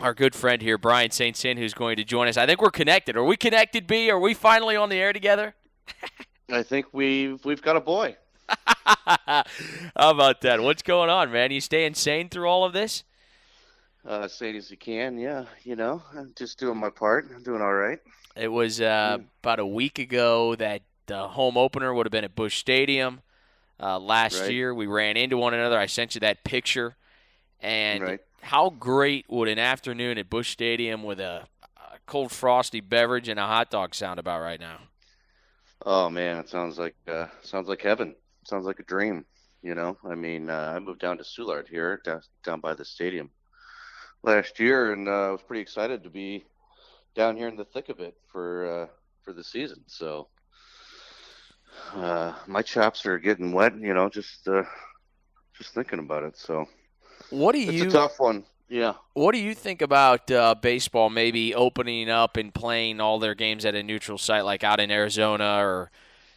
our good friend here, Brian St. Sin, who's going to join us. I think we're connected. Are we connected, B? Are we finally on the air together? I think we've got a boy. How about that? What's going on, man? You staying sane through all of this? Sane as you can, yeah. I'm just doing my part. I'm doing all right. It was Mm, about a week ago that the home opener would have been at Busch Stadium. Last right, year, we ran into one another. I sent you that picture. And right. how great would an afternoon at Busch Stadium with a cold frosty beverage and a hot dog sound about right now? Oh man, it sounds like heaven. Sounds like a dream. I moved down to Soulard here, down by the stadium last year, and I was pretty excited to be down here in the thick of it for the season. So my chops are getting wet. Just thinking about it. So What do it's a you tough one. Yeah. What do you think about baseball maybe opening up and playing all their games at a neutral site, like out in Arizona or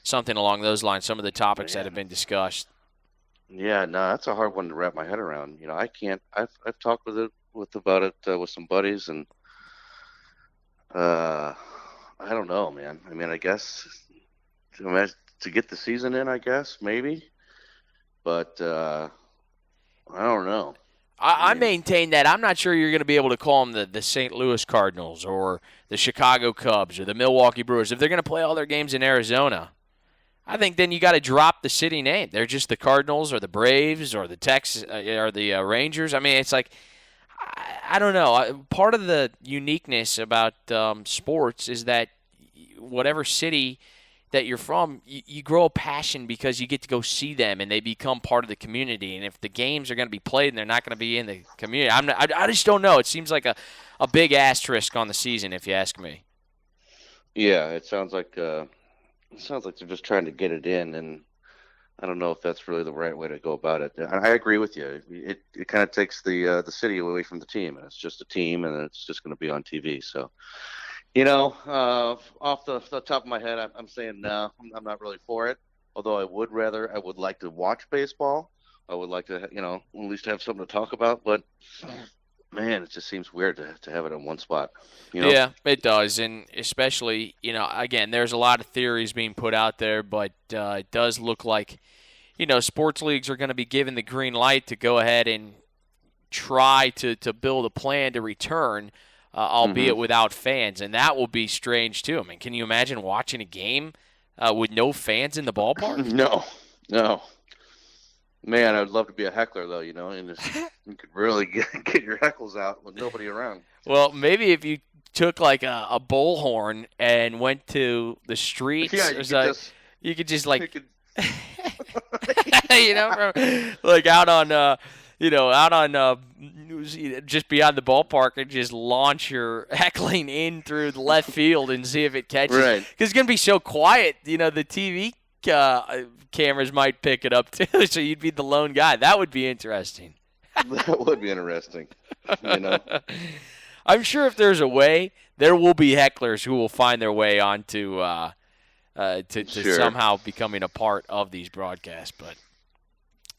something along those lines? Some of the topics that have Man. been discussed. Yeah, no, that's a hard one to wrap my head around. I can't. I've talked about it with some buddies, and uh, I don't know, man. I mean, I guess to get the season in, I guess maybe, but I don't know. I I mean, maintain that I'm not sure you're going to be able to call them the St. Louis Cardinals or the Chicago Cubs or the Milwaukee Brewers if they're going to play all their games in Arizona. I think then you got to drop the city name. They're just the Cardinals or the Braves or the Texas or the Rangers. I mean, it's like I don't know. Part of the uniqueness about sports is that whatever city that you're from, you grow a passion because you get to go see them and they become part of the community. And if the games are going to be played and they're not going to be in the community, I just don't know. It seems like a big asterisk on the season, if you ask me. yeah, it sounds like they're just trying to get it in, and I don't know if that's really the right way to go about it. I agree with you. It kind of takes the city away from the team, and it's just a team, and it's just going to be on TV. So, off the top of my head, I'm saying no. I'm not really for it. Although I would like to watch baseball. I would like to, at least have something to talk about. But man, it just seems weird to have it in one spot. You know? Yeah, it does, and especially again, there's a lot of theories being put out there, but it does look like sports leagues are going to be given the green light to go ahead and try to build a plan to return, Hmm. albeit without fans, and that will be strange too. I mean, can you imagine watching a game with no fans in the ballpark? No, no. Man, I'd love to be a heckler though, and just you could really get your heckles out with nobody around. Well, maybe if you took like a bullhorn and went to the Yeah, streets, you or could so, just you could just like you could like out on out on just beyond the ballpark and just launch your heckling in through the left field and see if it catches right. because it's gonna be so quiet. The TV cameras might pick it up too, so you'd be the lone guy. That would be interesting. That would be interesting. You know. I'm sure if there's a way, there will be hecklers who will find their way onto to Sure. somehow becoming a part of these broadcasts. But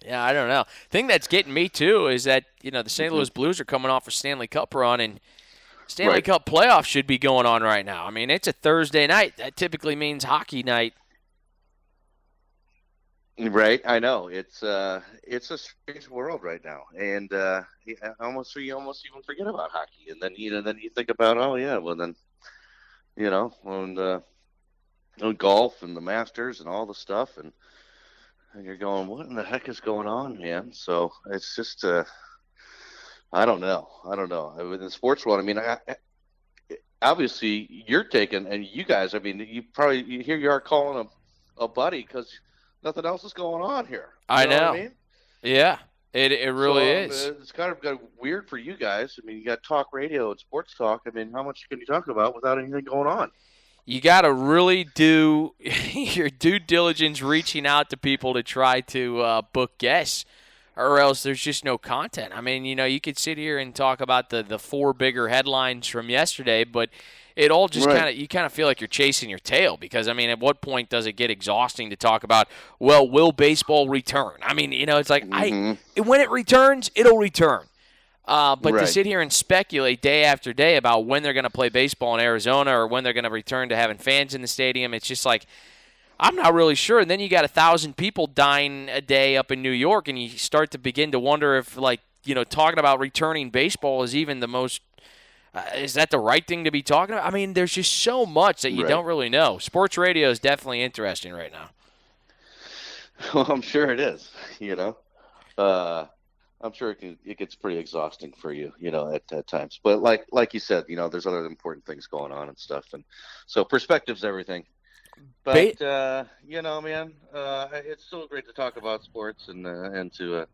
yeah, I don't know. Thing that's getting me too is that the St. Hmm. Louis Blues are coming off a Stanley Cup run, and Stanley Right. Cup playoffs should be going on right now. I mean, it's a Thursday night. That typically means hockey night. Right. I know. It's a strange world right now, and you almost even forget about hockey, and then you think about, oh yeah, well then when golf and the Masters and all the stuff, and you're going, what in the heck is going on, man? So it's just I don't know. I don't know. In the sports world, I mean, obviously you're taking, and you guys, I mean, here you are calling a buddy because nothing else is going on here. You I know what I know. mean? Yeah, it really So is. it's kind of got weird for you guys. I mean, you got talk radio and sports talk. I mean, how much can you talk about without anything going on? You got to really do your due diligence reaching out to people to try to book guests, or else there's just no content. I mean, you could sit here and talk about the four bigger headlines from yesterday, but it all just Right. you kind of feel like you're chasing your tail because I mean, at what point does it get exhausting to talk about? Well, will baseball return? I mean, it's like Hmm. when it returns, it'll return. But to Right. sit here and speculate day after day about when they're going to play baseball in Arizona or when they're going to return to having fans in the stadium, it's just like, I'm not really sure. And then you got 1,000 people dying a day up in New York, and you start to begin to wonder if, like, talking about returning baseball is even the most. Is that the right thing to be talking about? I mean, there's just so much that you Right. don't really know. Sports radio is definitely interesting right now. Well, I'm sure it is. Uh, I'm sure it gets pretty exhausting for you, at times. But like you said, there's other important things going on and stuff, and so perspective's everything. Ba- But man, it's still great to talk about sports and to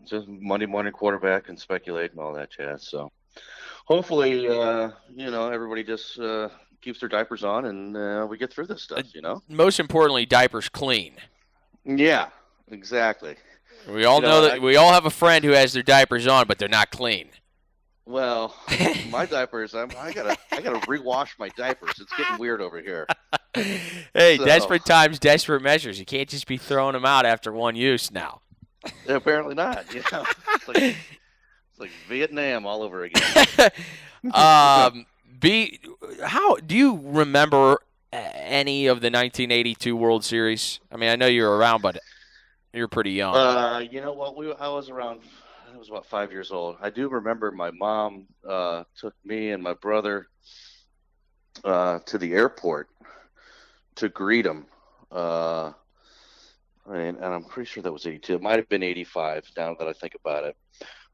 just Monday morning quarterback and speculate and all that jazz. So hopefully, everybody just keeps their diapers on and we get through this stuff. Most importantly, diapers clean. Yeah, exactly. We all know that we all have a friend who has their diapers on, but they're not clean. Well, my diapers, I gotta rewash my diapers. It's getting weird over here. Hey, So, desperate times, desperate measures. You can't just be throwing them out after one use now. apparently not. It's like Vietnam all over again. How do you remember any of the 1982 World Series? I mean, I know you were around, but you're pretty young. You know what? I was around. I was about 5 years old. I do remember my mom took me and my brother to the airport to greet him. And I'm pretty sure that was 82. It might have been 85 now that I think about it.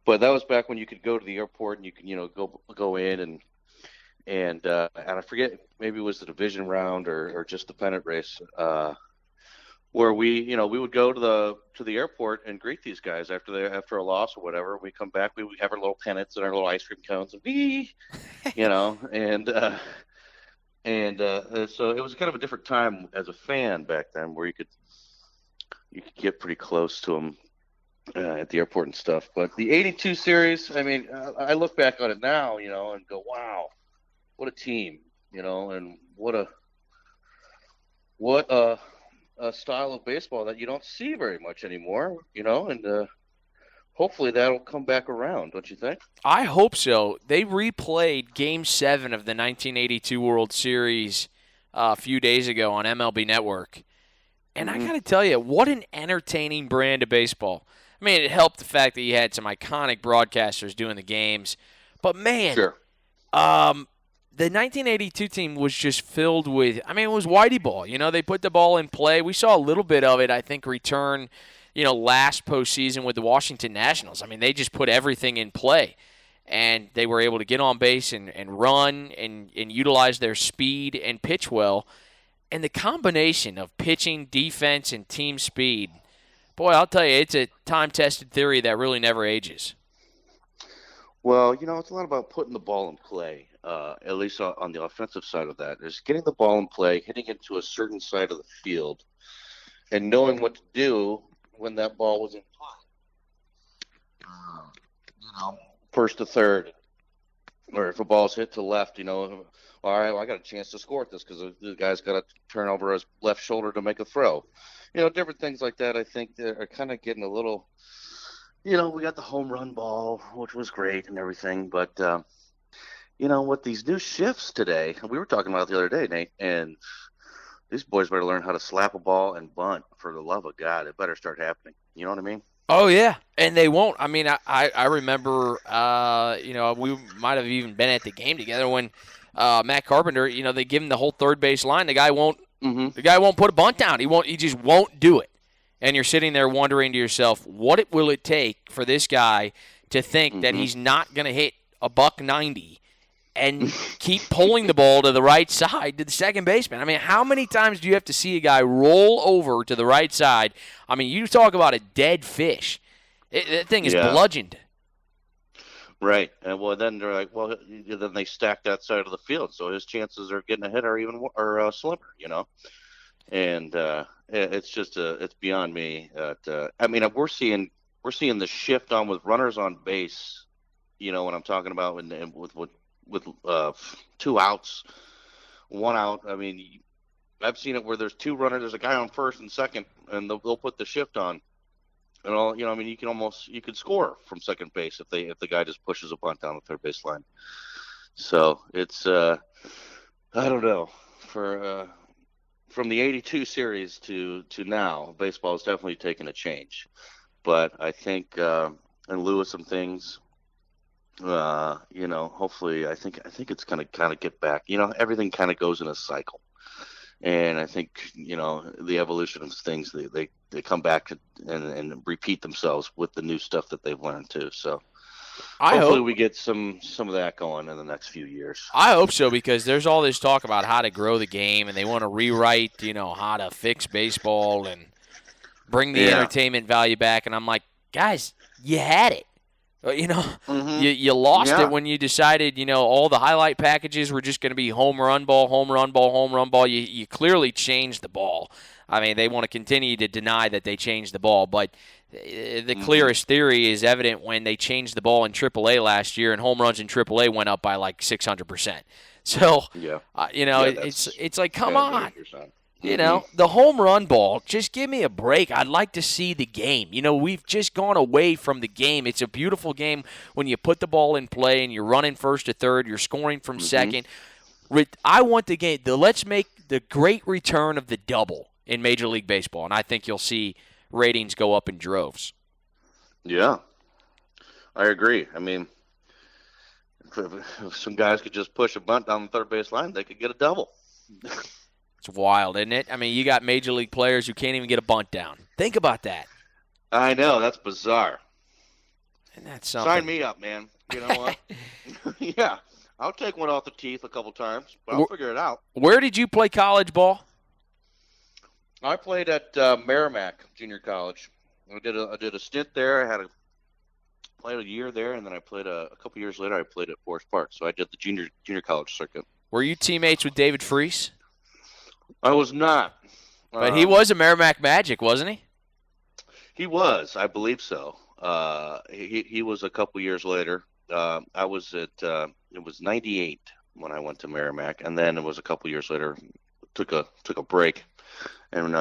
But that was back when you could go to the airport and you can, go in and I forget, maybe it was the division round or just the pennant race, where we would go to the airport and greet these guys after a loss or whatever. We come back, we would have our little pennants and our little ice cream cones and so it was kind of a different time as a fan back then, where you could get pretty close to them at the airport and stuff. But the '82 series, I mean, I look back on it now, and go, wow, what a team, and what a style of baseball that you don't see very much anymore, and hopefully that'll come back around, don't you think? I hope so. They replayed Game 7 of the 1982 World Series a few days ago on MLB Network. And I got to tell you, what an entertaining brand of baseball. I mean, it helped the fact that you had some iconic broadcasters doing the games. But, man, Sure. The 1982 team was just filled with, I mean, it was Whitey ball. They put the ball in play. We saw a little bit of it, I think, return, last postseason with the Washington Nationals. I mean, they just put everything in play. And they were able to get on base and run and utilize their speed and pitch well. And the combination of pitching, defense, and team speed, boy, I'll tell you, it's a time-tested theory that really never ages. Well, it's a lot about putting the ball in play, at least on the offensive side of that. Is getting the ball in play, hitting it to a certain side of the field, and knowing what to do when that ball was in play. First to third, or if a ball's hit to left, all right, well, I got a chance to score at this because the guy's got to turn over his left shoulder to make a throw. Different things like that, I think, that are kind of getting a little, we got the home run ball, which was great and everything. But, with these new shifts today, we were talking about it the other day, Nate, and these boys better learn how to slap a ball and bunt. For the love of God, it better start happening. You know what I mean? Oh, yeah, and they won't. I mean, I remember, we might have even been at the game together when Matt Carpenter, they give him the whole third base line. The guy won't put a bunt down. He just won't do it. And you're sitting there wondering to yourself, what will it take for this guy to think that he's not going to hit a $190 and keep pulling the ball to the right side to the second baseman? I mean, how many times do you have to see a guy roll over to the right side? I mean, you talk about a dead fish. That thing is bludgeoned. Right. And well, then they're like, well, then they stack that side of the field, so his chances of getting a hit are even slimmer, And it's just it's beyond me. I mean, we're seeing the shift on with runners on base. What I'm talking about, and with 2 outs, 1 out. I mean, I've seen it where there's 2 runners. There's a guy on first and second, and they'll put the shift on. And all, I mean, you could score from second base if the guy just pushes a bunt down the third base line. So it's I don't know, from the '82 series to now, baseball has definitely taken a change. But I think in lieu of some things, hopefully, I think it's gonna kind of get back. Everything kind of goes in a cycle. And I think, the evolution of things, they come back and repeat themselves with the new stuff that they've learned too. So I hopefully hope we get some of that going in the next few years. I hope so, because there's all this talk about how to grow the game, and they want to rewrite, how to fix baseball and bring the Yeah. entertainment value back. And I'm like, guys, you had it. Mm-hmm. You lost Yeah. it when you decided, all the highlight packages were just going to be home run ball, home run ball, home run ball. You clearly changed the ball. I mean, they want to continue to deny that they changed the ball, but the clearest theory is evident when they changed the ball in AAA last year, and home runs in AAA went up by like 600%. So, Yeah. it's like, come on. 100%. The home run ball, just give me a break. I'd like to see the game. We've just gone away from the game. It's a beautiful game when you put the ball in play and you're running first to third, you're scoring from second. I want the game. Let's make the great return of the double in Major League Baseball, and I think you'll see ratings go up in droves. Yeah, I agree. I mean, if some guys could just push a bunt down the third base line, they could get a double. It's wild, isn't it? I mean, you got Major League players who can't even get a bunt down. Think about that. I know, that's bizarre. And that's something. Sign me up, man. You know what? Yeah, I'll take one off the teeth a couple times, but I'll figure it out. Where did you play college ball? I played at Merrimack Junior College. I did a stint there. I played a year there, and then I played a couple years later. I played at Forest Park. So I did the junior college circuit. Were you teammates with David Freese? I was not. But he was a Merrimack Magic, wasn't he? He was, I believe so. He was a couple years later. I was at it was '98 when I went to Merrimack, and then it was a couple years later. Took a break and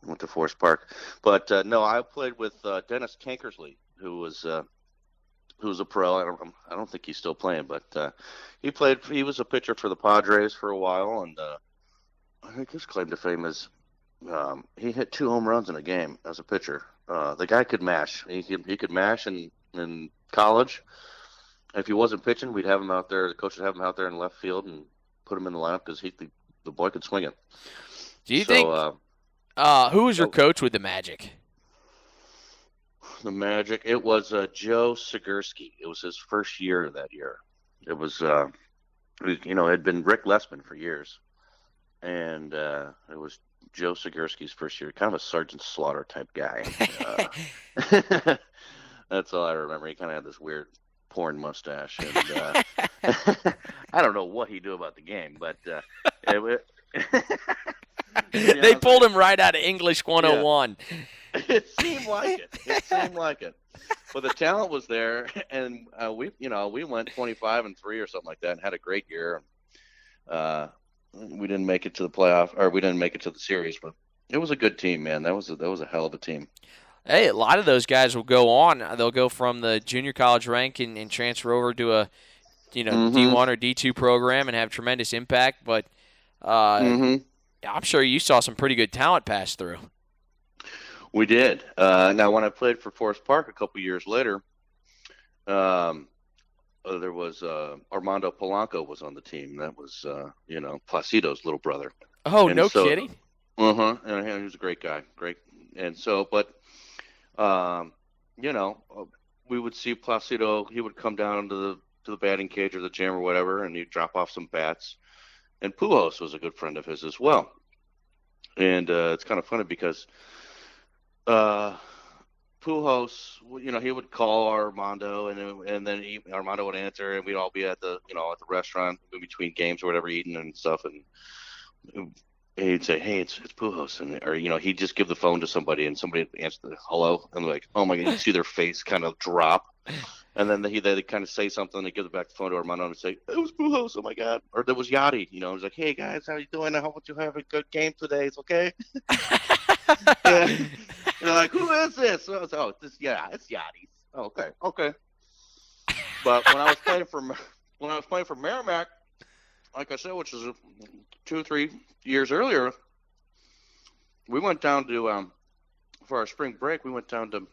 went to Forest Park. But no, I played with Dennis Tankersley, who was a pro. I don't think he's still playing, but he was a pitcher for the Padres for a while, and I think his claim to fame is he hit 2 home runs in a game as a pitcher. The guy could mash. He could mash in college. If he wasn't pitching, we'd have him out there. The coach would have him out there in left field and put him in the lineup because the boy could swing it. Do you think? Who was your coach with the Magic? The Magic. It was Joe Segursky. It was his first year that year. It was, it had been Rick Lessman for years, and it was Joe Segursky's first year. Kind of a Sergeant Slaughter type guy. That's all I remember. He kind of had this weird porn mustache, and I don't know what he knew about the game, but they pulled him right out of English 101. Yeah. It seemed like it. But the talent was there, and we went 25-3 or something like that, and had a great year. We didn't make it to the playoff, or we didn't make it to the series, but it was a good team, man. That was a hell of a team. Hey, a lot of those guys will go on. They'll go from the junior college rank and transfer over to a D1 or D2 program and have tremendous impact. But I'm sure you saw some pretty good talent pass through. We did. Now, when I played for Forest Park a couple years later, there was Armando Polanco was on the team. That was Placido's little brother. Oh, and no kidding. And he was a great guy. Great. And so, but we would see Placido. He would come down to the batting cage or the gym or whatever, and he'd drop off some bats. And Pujols was a good friend of his as well. And it's kind of funny because Pujols, he would call Armando, and then Armando would answer, and we'd all be at the restaurant in between games or whatever, eating and stuff, and he'd say, "Hey, it's Pujols," or he'd just give the phone to somebody, and somebody would answer the hello, and like, "Oh my God," you see their face kind of drop, and then they kind of say something, and they give back the phone to Armando and say, "It was Pujols, oh my God," or there was Yachty, it was like, "Hey guys, how you doing? I hope you have a good game today. It's okay." Yeah. They're like, who is this? Oh, it's Yachty's. Oh, okay. But when I was playing for Merrimack, like I said, which is 2 or 3 years earlier, we went down to for our spring break. We went down to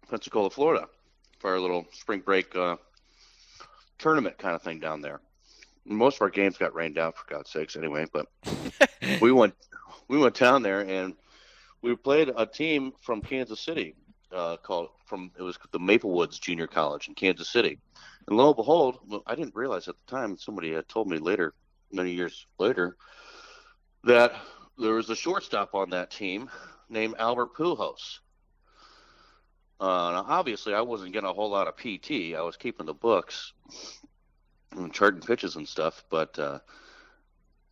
Pensacola, Florida, for our little spring break tournament kind of thing down there. Most of our games got rained out, for God's sakes, anyway. But we went down there and we played a team from Kansas City it was the Maplewoods Junior College in Kansas City. And lo and behold, I didn't realize at the time, somebody had told me later, many years later, that there was a shortstop on that team named Albert Pujols. Now obviously, I wasn't getting a whole lot of PT. I was keeping the books and charting pitches and stuff. But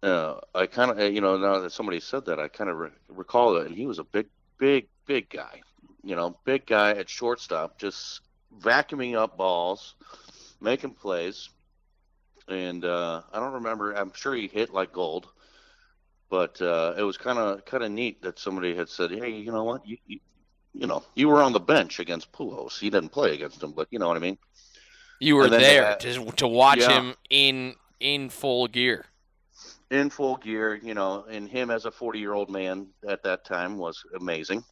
I kind of, now that somebody said that, I kind of recall it. And he was a big guy. Big guy at shortstop, just vacuuming up balls, making plays. And I don't remember. I'm sure he hit like gold. But it was kind of neat that somebody had said, "Hey, you know what? You were on the bench against Pujols. He didn't play against him, but you know what I mean." You were there to watch him in full gear. In full gear, and him as a 40-year-old man at that time was amazing.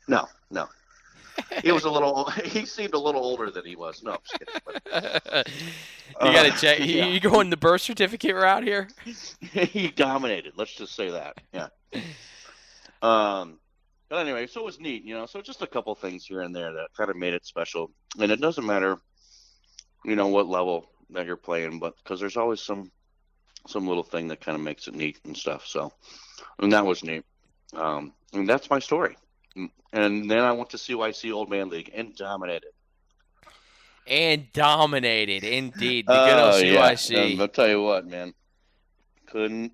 No. He was he seemed a little older than he was. No, I'm just kidding. You got to check. You going the birth certificate route here? He dominated. Let's just say that. Yeah. But anyway, so it was neat, so just a couple things here and there that kind of made it special. And it doesn't matter, what level that you're playing, but because there's always some little thing that kind of makes it neat and stuff. So, and that was neat. And that's my story. And then I went to CYC Old Man League and dominated. Indeed. The good old CYC. Yeah. And I'll tell you what, man. Couldn't.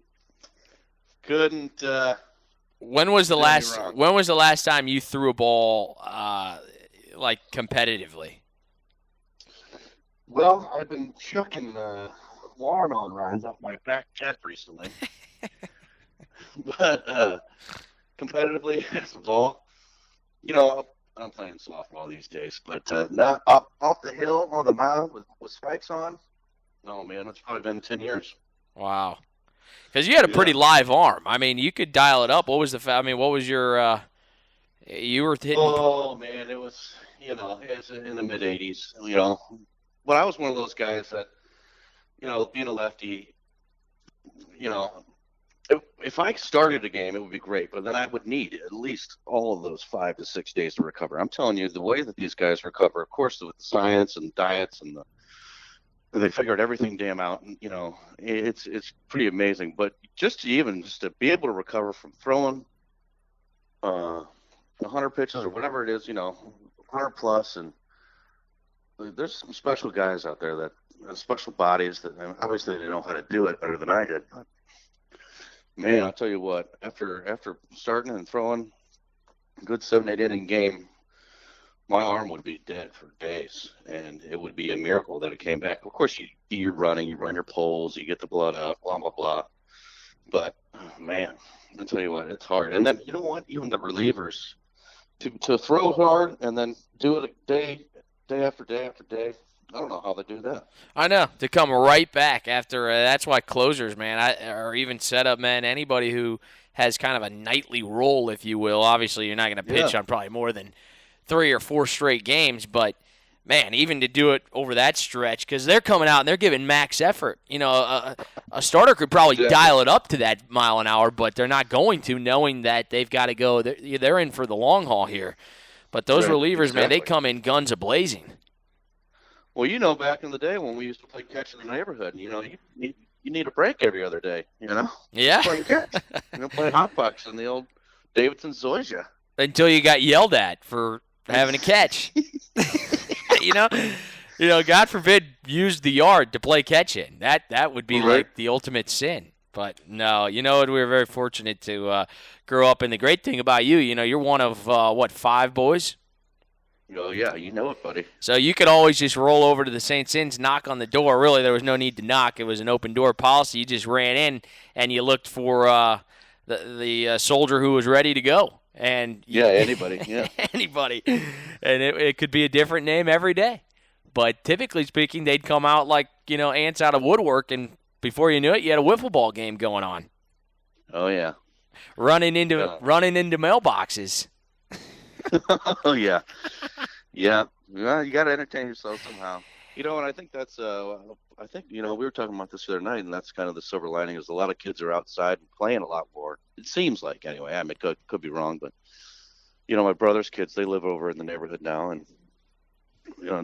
When was the last time you threw a ball like competitively? Well, I've been chucking watermelon rinds off my back check recently. But competitively, as a ball, I'm playing softball these days. But not off the hill on the mound with spikes on. No, man, it's probably been 10 years. Wow. Because you had a pretty live arm. I mean, you could dial it up. What was what was your you were hitting? Oh, man, it was, it was in the mid-'80s, But I was one of those guys that, being a lefty, if I started a game, it would be great. But then I would need at least all of those 5 to 6 days to recover. I'm telling you, the way that these guys recover, of course, with the science and diets and they figured everything damn out, and it's pretty amazing. But just to be able to recover from throwing 100 pitches or whatever it is, 100 plus, and there's some special guys out there that special bodies that obviously they know how to do it better than I did. But man, I'll tell you what, after starting and throwing a good 7-8 inning game, my arm would be dead for days, and it would be a miracle that it came back. Of course, you're running, you run your poles, you get the blood out, blah, blah, blah. But, man, I'll tell you what, it's hard. And then, you know what, even the relievers, to throw hard and then do it day after day after day, I don't know how they do that. I know, to come right back after that's why closers, man, or even setup men, anybody who has kind of a nightly role, if you will. Obviously, you're not going to pitch on probably more than 3 or 4 straight games, but man, even to do it over that stretch, because they're coming out and they're giving max effort. A starter could probably dial it up to that mile an hour, but they're not going to, knowing that they've got to go. They're in for the long haul here. But those relievers, man, they come in guns a-blazing. Well, back in the day when we used to play catch in the neighborhood, you need a break every other day, Yeah. Playing catch. Playing hot pucks in the old Davidson Zoysia. Until you got yelled at for having a catch. God forbid, use the yard to play catch in. That would be like the ultimate sin. But no, we were very fortunate to grow up. And the great thing about you, you're one of, 5 boys? Oh, yeah, you know it, buddy. So you could always just roll over to the St. Sins, knock on the door. Really, there was no need to knock. It was an open door policy. You just ran in and you looked for the soldier who was ready to go. And yeah, anybody, yeah, anybody, and it could be a different name every day. But typically speaking, they'd come out like ants out of woodwork, and before you knew it, you had a wiffle ball game going on. Oh yeah, running into mailboxes. Oh yeah, yeah. Well, you got to entertain yourself somehow. And I think that's I think we were talking about this the other night, and that's kind of the silver lining is a lot of kids are outside and playing a lot more. It seems like anyway. I mean, could be wrong, but my brother's kids, they live over in the neighborhood now, and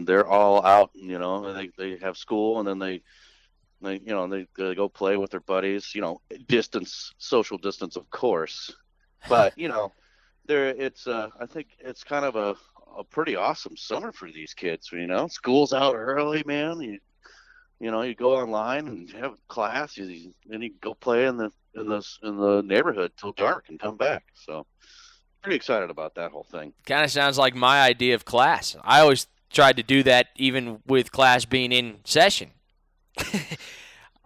they're all out. They have school, and then they go play with their buddies. Social distance, of course, but I think it's kind of a pretty awesome summer for these kids. School's out early, man. You go online and have class, and you go play in the neighborhood till dark and come back. So, pretty excited about that whole thing. Kind of sounds like my idea of class. I always tried to do that, even with class being in session.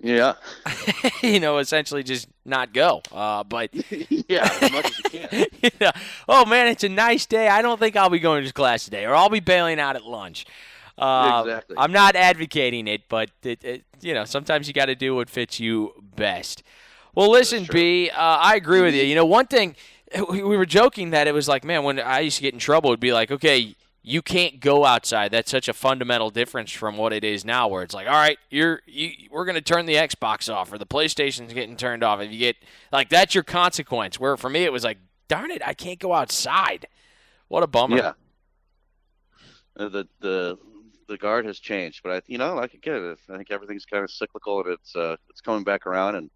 Yeah. Essentially just not go. But yeah, as much as you can. Oh man, it's a nice day. I don't think I'll be going to class today, or I'll be bailing out at lunch. Exactly. I'm not advocating it, but sometimes you got to do what fits you best. Well, listen, B, I agree with you. One thing we were joking that it was like, man, when I used to get in trouble, it'd be like, okay, you can't go outside. That's such a fundamental difference from what it is now, where it's like, all right, we're going to turn the Xbox off, or the PlayStation's getting turned off. If you get that's your consequence. Where for me, it was like, darn it, I can't go outside. What a bummer. Yeah. The guard has changed, but I think everything's kind of cyclical, and it's coming back around, and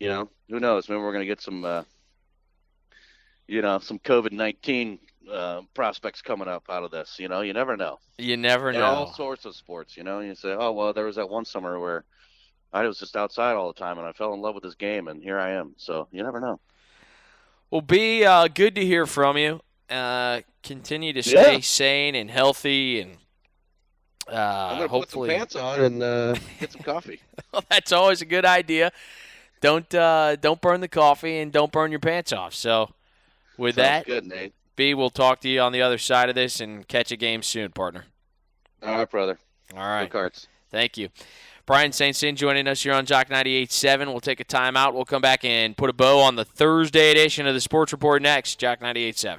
who knows? Maybe we're going to get some some COVID-19 prospects coming up out of this. You never know. You never know. In all sorts of sports, you say, oh well, there was that one summer where I was just outside all the time and I fell in love with this game, and here I am. So you never know. Well, B, good to hear from you. Continue to stay sane and healthy, and I'm gonna hopefully put some pants on and get some coffee. Well, that's always a good idea. Don't burn the coffee, and don't burn your pants off. So with Sounds that, good, Nate. B, we'll talk to you on the other side of this and catch a game soon, partner. All right, brother. All right. Good cards. Thank you. Brian St. Cyr joining us here on Jock 98.7. We'll take a timeout. We'll come back and put a bow on the Thursday edition of the Sports Report next. Jock 98.7.